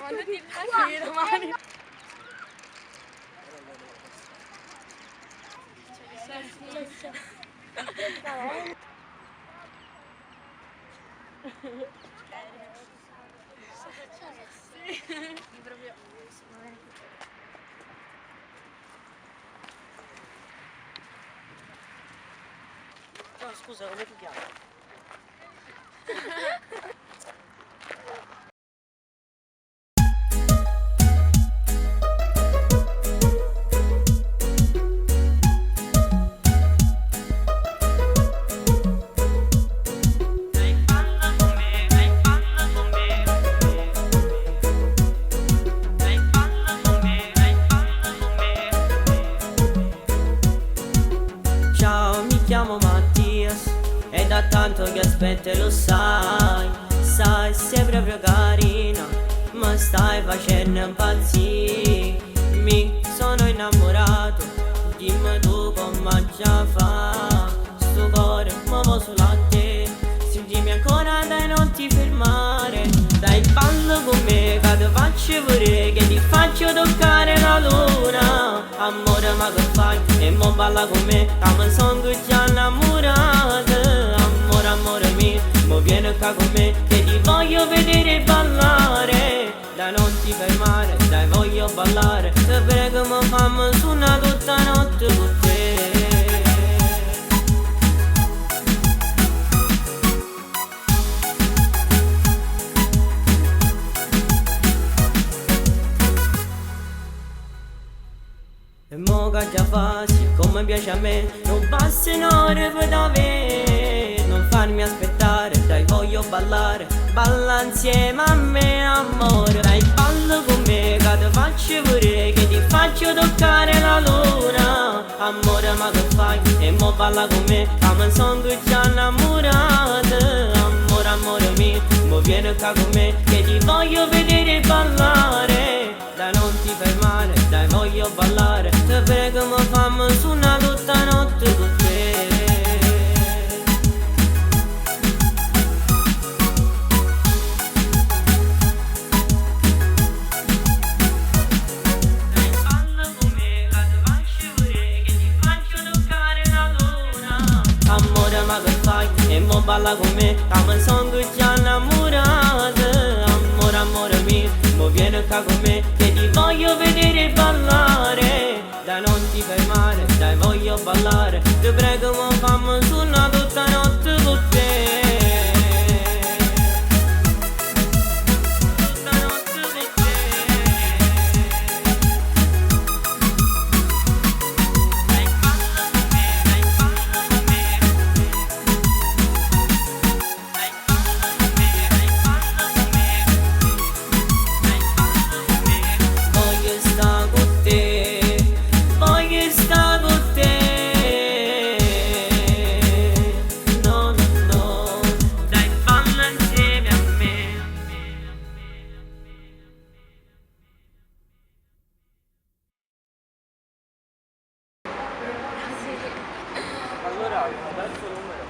quando ti piace le domani. No, scusa, come ti chiami? Ciao, mi chiamo Mattias, è da tanto che aspetto e lo sai. Sai, sei proprio carina, ma stai facendo impazzire. Mi sono innamorato, dimmi tu come già fa. Sto cuore muovo solo a te, sentimi ancora dai non ti fermare. Dai ballo con me che ti faccio pure, che ti faccio toccare la luna. Amore ma che fai? E mo balla con me, che mi son già innamorata. Amore, amore mio, mo vieni qua con me, che ti voglio vedere ballare. Dai non ti fermare, dai voglio ballare. Ti prego mi fammi suonare tutta notte con te. E mo che già fasi, come piace a me, non passi un'ora per davvero. Non farmi aspettare, dai voglio ballare, balla insieme a me amore. Dai ballo con me, che ti faccio pure, che ti faccio toccare la luna. Amore ma che fai? E mo balla con me, che mi son già innamorata. Amore, amore mio, mo vieni qua con me, che ti voglio vedere ballare. Dai non ti fermare, dai voglio ballare. Ti prego mi fammi suonare tutta notte con te. Dai ballo con me, che ti faccio pure, che ti faccio toccare la luna. Amore ma che fai? E mo balla con me, che mi son già innamorata. Amore, amore mio, mo vieni qua con me, che ti voglio vedere ballare. Dai non ti fermare, dai voglio ballare. Ti prego mi fammi suonare tutta notte con te. Tutta notte con te. Dai balla con me, dai balla con me. Dai balla con me, dai balla con me. Voglio stare con te, voglio stare con te. No, no, no, dai balla insieme a me. Allora, adesso il numero.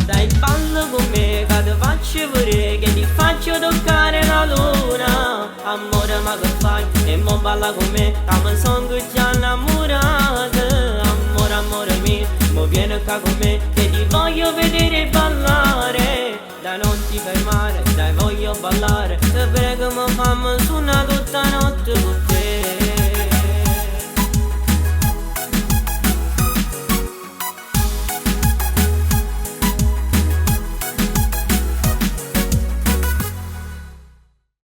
Dai ballo con me, che ti faccio pure, che ti faccio toccare la luna. Amore ma che fai? E mo balla con me, che mi son già innamorata. Amore, amore mio, mo vieni qua con me, che ti voglio vedere ballare. Dai non ti fermare, dai voglio ballare. Ti prego mi fammi suonare